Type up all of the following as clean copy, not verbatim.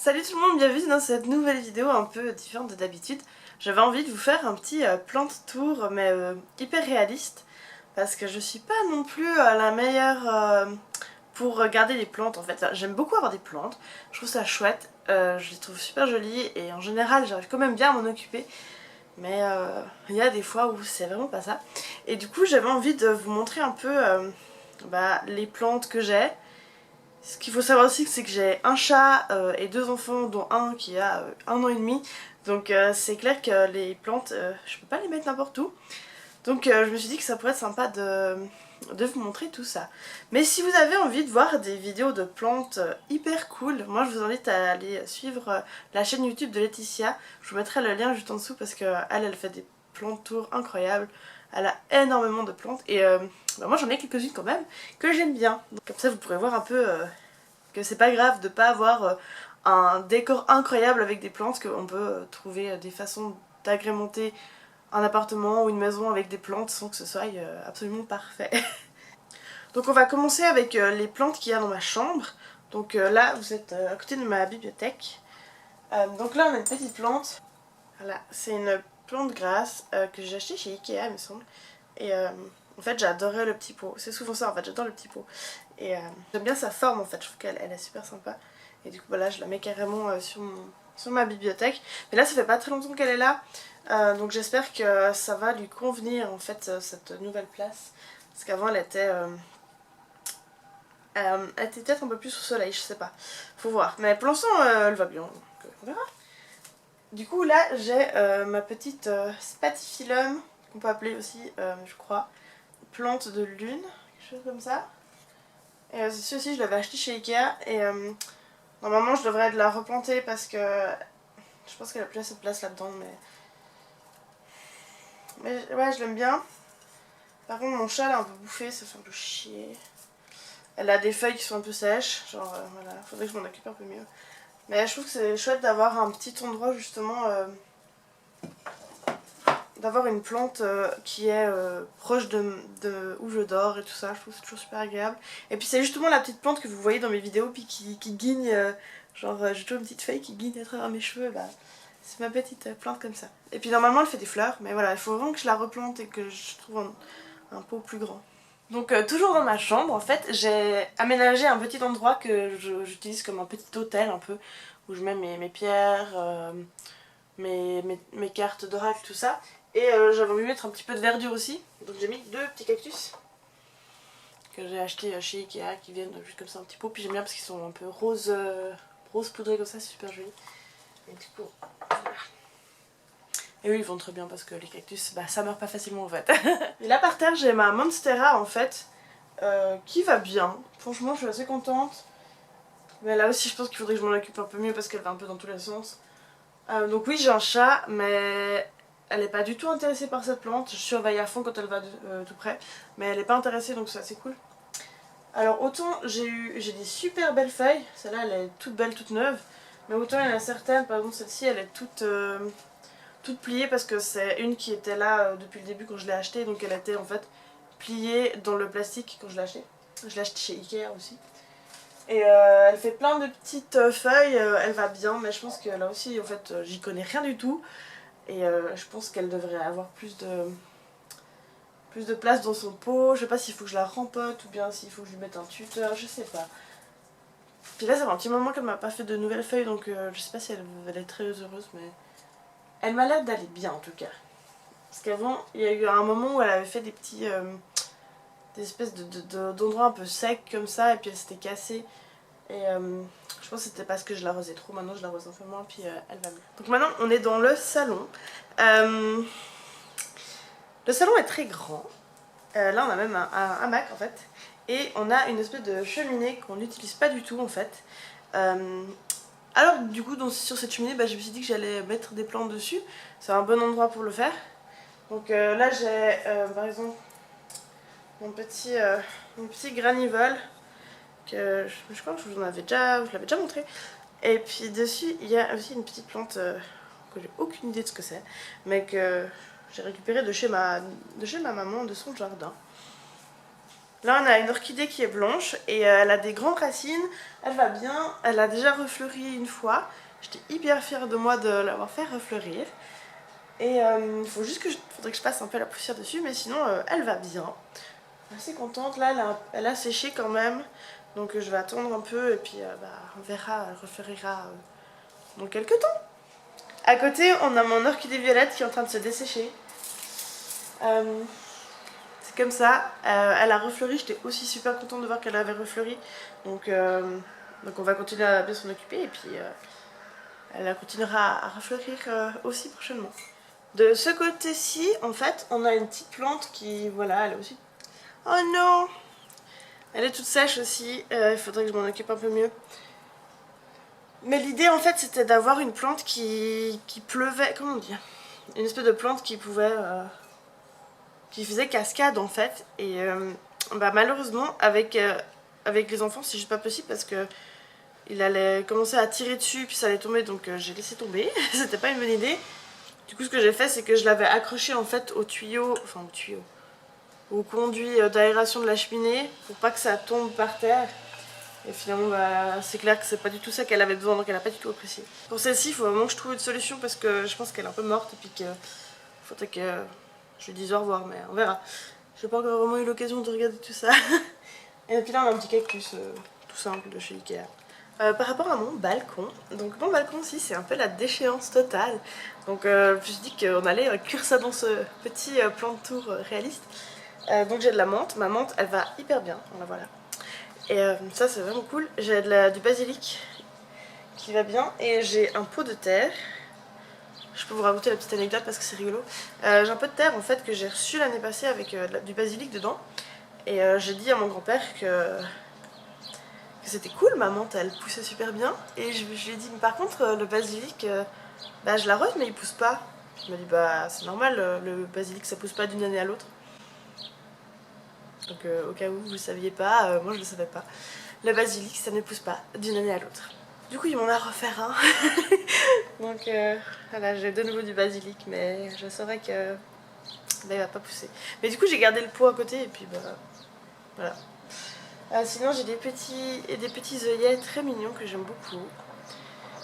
Salut tout le monde, bienvenue dans cette nouvelle vidéo un peu différente de d'habitude. J'avais envie de vous faire un petit plant tour mais hyper réaliste parce que je suis pas non plus la meilleure pour regarder les plantes en fait. J'aime beaucoup avoir des plantes, je trouve ça chouette, je les trouve super jolies et en général j'arrive quand même bien à m'en occuper. Mais il y a des fois où c'est vraiment pas ça. Et du coup j'avais envie de vous montrer un peu les plantes que j'ai. Ce qu'il faut savoir aussi, c'est que j'ai un chat et deux enfants, dont un qui a 1 an et demi. Donc c'est clair que les plantes, je peux pas les mettre n'importe où. Donc je me suis dit que ça pourrait être sympa de vous montrer tout ça. Mais si vous avez envie de voir des vidéos de plantes hyper cool, moi je vous invite à aller suivre la chaîne YouTube de Laetitia. Je vous mettrai le lien juste en dessous parce qu'elle, elle fait des plantes tours incroyables. Elle a énormément de plantes et moi j'en ai quelques-unes quand même que j'aime bien. Donc, comme ça vous pourrez voir un peu que c'est pas grave de pas avoir un décor incroyable avec des plantes, qu'on peut trouver des façons d'agrémenter un appartement ou une maison avec des plantes sans que ce soit absolument parfait. Donc on va commencer avec les plantes qu'il y a dans ma chambre. Donc là vous êtes à côté de ma bibliothèque. Donc là on a une petite plante. Voilà, c'est une plante grasse que j'ai achetée chez Ikea il me semble. Et en fait j'adorais le petit pot. C'est souvent ça en fait, j'adore le petit pot. Et j'aime bien sa forme en fait, je trouve qu'elle est super sympa. Et du coup voilà, je la mets carrément sur ma bibliothèque. Mais là ça fait pas très longtemps qu'elle est là. Donc j'espère que ça va lui convenir en fait cette nouvelle place. Parce qu'avant elle était peut-être un peu plus au soleil, je sais pas. Faut voir. Mais pour l'instant elle va bien, donc on verra. Du coup là j'ai ma petite spathiphyllum, qu'on peut appeler aussi je crois plante de lune, quelque chose comme ça. Et ceci aussi je l'avais acheté chez Ikea et normalement je devrais la replanter parce que je pense qu'elle a plus assez de place là-dedans, mais ouais je l'aime bien. Par contre mon chat l'a un peu bouffé, ça fait un peu chier. Elle a des feuilles qui sont un peu sèches, genre voilà, faudrait que je m'en occupe un peu mieux. Mais je trouve que c'est chouette d'avoir un petit endroit justement, d'avoir une plante qui est proche de où je dors et tout ça, je trouve que c'est toujours super agréable. Et puis c'est justement la petite plante que vous voyez dans mes vidéos puis qui guigne, j'ai toujours une petite feuille qui guigne à travers mes cheveux, bah c'est ma petite plante comme ça. Et puis normalement elle fait des fleurs, mais voilà, il faut vraiment que je la replante et que je trouve un pot plus grand. Donc toujours dans ma chambre en fait, j'ai aménagé un petit endroit que j'utilise comme un petit hôtel un peu, où je mets mes pierres, mes cartes d'oracle, tout ça. Et j'avais envie de mettre un petit peu de verdure aussi, donc j'ai mis 2 petits cactus que j'ai acheté chez Ikea qui viennent juste comme ça un petit pot. Puis j'aime bien parce qu'ils sont un peu rose poudré comme ça, c'est super joli. Et du coup, voilà. Et eux ils vont très bien parce que les cactus, bah ça meurt pas facilement en fait. Et là par terre j'ai ma Monstera en fait, qui va bien. Franchement je suis assez contente. Mais là aussi je pense qu'il faudrait que je m'en occupe un peu mieux parce qu'elle va un peu dans tous les sens. Donc oui j'ai un chat mais elle n'est pas du tout intéressée par cette plante. Je surveille à fond quand elle va tout près. Mais elle n'est pas intéressée donc c'est assez cool. Alors autant j'ai des super belles feuilles. Celle-là elle est toute belle, toute neuve. Mais autant il y en a certaines, par exemple celle-ci elle est toute pliée parce que c'est une qui était là depuis le début quand je l'ai achetée. Donc elle était en fait pliée dans le plastique quand je l'ai achetée. Je l'ai achetée chez Ikea aussi. Et elle fait plein de petites feuilles, elle va bien, mais je pense que là aussi en fait j'y connais rien du tout. Et je pense qu'elle devrait avoir plus de place dans son pot. Je sais pas s'il faut que je la rempote ou bien s'il faut que je lui mette un tuteur, je sais pas. Puis là ça fait un petit moment qu'elle m'a pas fait de nouvelles feuilles donc je sais pas si elle est très heureuse, mais elle m'a l'air d'aller bien en tout cas. Parce qu'avant il y a eu un moment où elle avait fait des petits... des espèces d'endroits un peu secs comme ça et puis elle s'était cassée. Et je pense que c'était parce que je l'arrosais trop, maintenant je l'arrose un peu moins puis elle va mieux. Donc maintenant on est dans le salon. Le salon est très grand. Là on a même un hamac en fait. Et on a une espèce de cheminée qu'on n'utilise pas du tout en fait. Alors du coup sur cette cheminée je me suis dit que j'allais mettre des plantes dessus. C'est un bon endroit pour le faire. Donc là j'ai par exemple mon petit granivole que je crois que je vous l'avais déjà montré. Et puis dessus il y a aussi une petite plante que j'ai aucune idée de ce que c'est, mais que j'ai récupérée de chez ma maman, de son jardin. Là on a une orchidée qui est blanche et elle a des grandes racines, elle va bien, elle a déjà refleuri une fois. J'étais hyper fière de moi de l'avoir fait refleurir. Et il faut juste que faudrait que je passe un peu la poussière dessus, mais sinon elle va bien. Assez contente, là elle a séché quand même, donc je vais attendre un peu et puis on verra, elle refleurira dans quelques temps. À côté on a mon orchidée violette qui est en train de se dessécher. C'est comme ça, elle a refleuri, j'étais aussi super contente de voir qu'elle avait refleuri, donc on va continuer à bien s'en occuper et puis elle continuera à refleurir aussi prochainement. De ce côté-ci, en fait, on a une petite plante qui, voilà, elle est aussi... Oh non! Elle est toute sèche aussi, il faudrait que je m'en occupe un peu mieux. Mais l'idée, en fait, c'était d'avoir une plante qui pleuvait... Comment dire? Une espèce de plante qui pouvait... qui faisait cascade, en fait. Et malheureusement, avec les enfants, c'est juste pas possible parce que il allait commencer à tirer dessus, puis ça allait tomber, donc j'ai laissé tomber. C'était pas une bonne idée. Du coup, ce que j'ai fait, c'est que je l'avais accroché en fait au tuyau, au conduit d'aération de la cheminée pour pas que ça tombe par terre. Et finalement, c'est clair que c'est pas du tout ça qu'elle avait besoin, donc elle a pas du tout apprécié. Pour celle-ci, il faut vraiment que je trouve une solution parce que je pense qu'elle est un peu morte et puis qu'il faudrait que je lui dise au revoir, mais on verra. J'ai pas encore vraiment eu l'occasion de regarder tout ça. Et puis là, on a un petit cactus tout simple de chez Ikea. Par rapport à mon balcon, donc mon balcon aussi c'est un peu la déchéance totale, donc je me suis dit qu'on allait inclure ça dans ce petit plan de tour réaliste. Donc j'ai de la menthe, ma menthe elle va hyper bien, la voilà. Et ça c'est vraiment cool, j'ai du basilic qui va bien et j'ai un pot de terre. Je peux vous raconter la petite anecdote parce que c'est rigolo. J'ai un pot de terre en fait que j'ai reçu l'année passée avec du basilic dedans. Et j'ai dit à mon grand-père que c'était cool, ma menthe elle poussait super bien. Et je lui ai dit, mais par contre le basilic, je l'arrose mais il pousse pas. Il m'a dit, bah c'est normal, le basilic ça pousse pas d'une année à l'autre. Donc au cas où vous ne saviez pas, moi je le savais pas. Le basilic ça ne pousse pas d'une année à l'autre. Du coup il m'en a refait un. Donc voilà, j'ai de nouveau du basilic, mais je saurais que il va pas pousser. Mais du coup j'ai gardé le pot à côté et puis voilà. Sinon j'ai des petits œillets très mignons que j'aime beaucoup.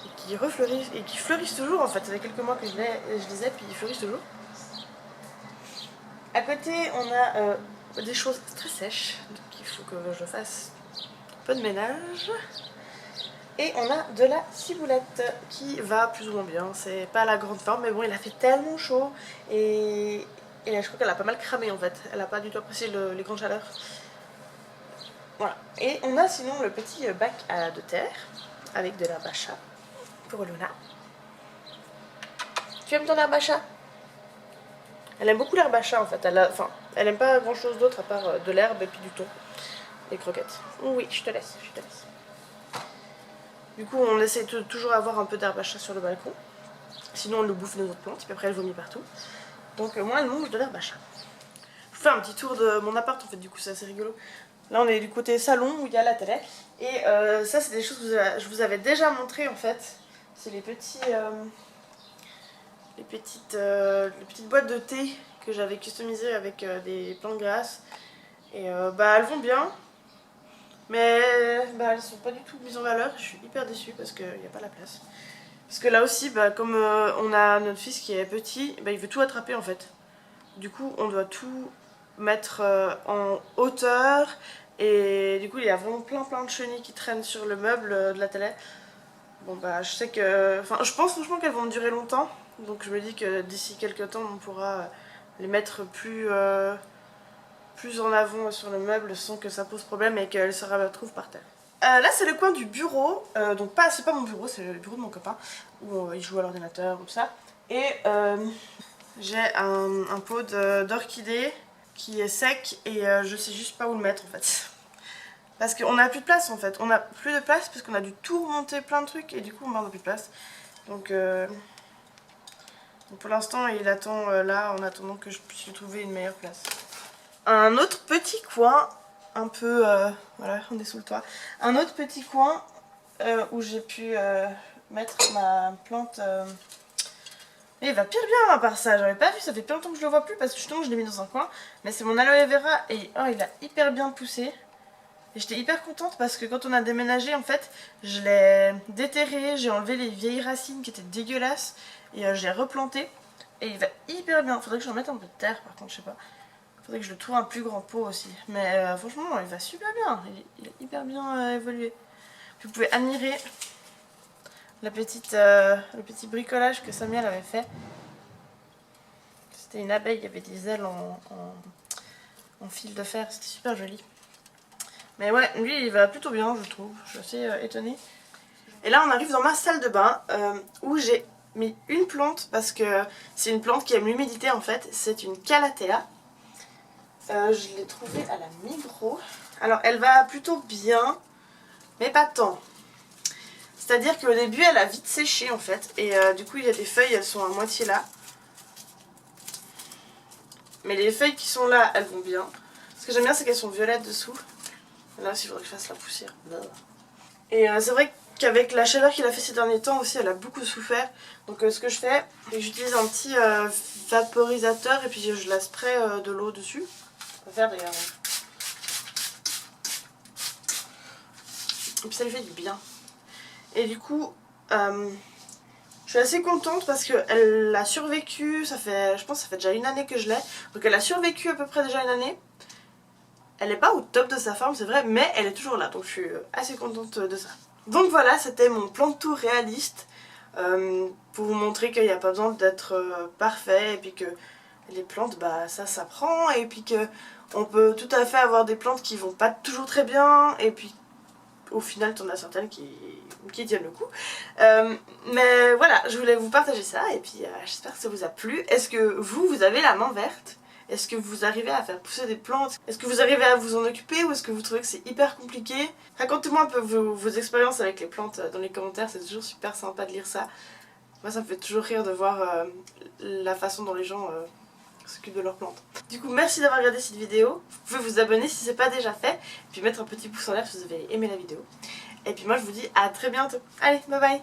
Et qui refleurissent et qui fleurissent toujours en fait. Ça fait quelques mois que je les ai puis ils fleurissent toujours. À côté on a des choses très sèches, donc il faut que je fasse un peu de ménage. Et on a de la ciboulette qui va plus ou moins bien, c'est pas la grande forme mais bon il a fait tellement chaud et là, je crois qu'elle a pas mal cramé en fait, elle a pas du tout apprécié les grandes chaleurs. Voilà, et on a sinon le petit bac de terre avec de l'herbe à chat pour Luna. Tu aimes ton herbe à chat? Elle aime beaucoup l'herbe à chat en fait, elle aime pas grand chose d'autre à part de l'herbe et puis du thon, des croquettes. Oui, je te laisse. Du coup, on essaie de toujours avoir un peu d'herbe à chat sur le balcon. Sinon, elle nous bouffe nos autres plantes, puis après, elle vomit partout. Donc, moi, elle mange de l'herbe à chat. Je vous fais un petit tour de mon appart, en fait, du coup, c'est assez rigolo. Là, on est du côté salon où il y a la télé. Et ça, c'est des choses que je vous avais déjà montré, en fait. C'est les petites boîtes de thé que j'avais customisées avec des plantes grasses. Et elles vont bien. Mais elles sont pas du tout mises en valeur, je suis hyper déçue parce qu'il n'y a pas la place. Parce que là aussi, comme on a notre fils qui est petit, il veut tout attraper en fait. Du coup, on doit tout mettre en hauteur. Et du coup, il y a vraiment plein de chenilles qui traînent sur le meuble de la télé. Bon je sais que... Enfin, je pense franchement qu'elles vont durer longtemps. Donc je me dis que d'ici quelques temps, on pourra les mettre plus en avant sur le meuble sans que ça pose problème et qu'elle se retrouve par terre. Là c'est le coin du bureau, donc c'est pas mon bureau, c'est le bureau de mon copain où il joue à l'ordinateur ou ça. Et j'ai un pot d'orchidées qui est sec et je sais juste pas où le mettre en fait. Parce qu'on a plus de place en fait, on a plus de place parce qu'on a dû tout remonter plein de trucs et du coup on a plus de place. Donc pour l'instant il attend là en attendant que je puisse lui trouver une meilleure place. Un autre petit coin, un peu, voilà, on est sous le toit. Un autre petit coin où j'ai pu mettre ma plante Et il va pire bien à part ça, j'avais pas vu, ça fait plus longtemps que je le vois plus parce que justement je l'ai mis dans un coin. Mais c'est mon aloe vera et oh, il a hyper bien poussé. Et j'étais hyper contente parce que quand on a déménagé, en fait, je l'ai déterré, j'ai enlevé les vieilles racines qui étaient dégueulasses et je l'ai replanté. Et il va hyper bien. Faudrait que je remette un peu de terre par contre, je sais pas. Faudrait que je le trouve un plus grand pot aussi. Mais franchement, il va super bien. Il a hyper bien évolué. Puis vous pouvez admirer le petit bricolage que Samuel avait fait. C'était une abeille, il y avait des ailes en fil de fer, c'était super joli. Mais ouais, lui il va plutôt bien je trouve, je suis assez étonnée. Et là on arrive dans ma salle de bain où j'ai mis une plante parce que c'est une plante qui aime l'humidité en fait, c'est une calathea. Je l'ai trouvée à la Migros. Alors elle va plutôt bien, mais pas tant. C'est-à-dire qu'au début elle a vite séché en fait, et du coup il y a des feuilles, elles sont à moitié là. Mais les feuilles qui sont là, elles vont bien. Ce que j'aime bien c'est qu'elles sont violettes dessous. Là aussi il faudrait que je fasse la poussière. Et c'est vrai qu'avec la chaleur qu'il a fait ces derniers temps aussi, elle a beaucoup souffert. Donc ce que je fais, c'est que j'utilise un petit vaporisateur et puis je la spray de l'eau dessus. On va faire d'ailleurs. Et puis ça lui fait du bien. Et du coup, je suis assez contente parce qu'elle a survécu, je pense que ça fait déjà une année que je l'ai. Donc elle a survécu à peu près déjà une année. Elle n'est pas au top de sa forme, c'est vrai, mais elle est toujours là, donc je suis assez contente de ça. Donc voilà, c'était mon plan de tour réaliste, pour vous montrer qu'il n'y a pas besoin d'être parfait, et puis que les plantes, bah ça s'apprend, et puis que on peut tout à fait avoir des plantes qui vont pas toujours très bien, et puis au final t'en as certaines qui tiennent le coup. Mais voilà, je voulais vous partager ça, et puis j'espère que ça vous a plu. Est-ce que vous avez la main verte ? Est-ce que vous arrivez à faire pousser des plantes? Est-ce que vous arrivez à vous en occuper ou est-ce que vous trouvez que c'est hyper compliqué? Racontez-moi un peu vos expériences avec les plantes dans les commentaires, c'est toujours super sympa de lire ça. Moi ça me fait toujours rire de voir la façon dont les gens s'occupent de leurs plantes. Du coup merci d'avoir regardé cette vidéo, vous pouvez vous abonner si ce n'est pas déjà fait, et puis mettre un petit pouce en l'air si vous avez aimé la vidéo. Et puis moi je vous dis à très bientôt. Allez, bye bye!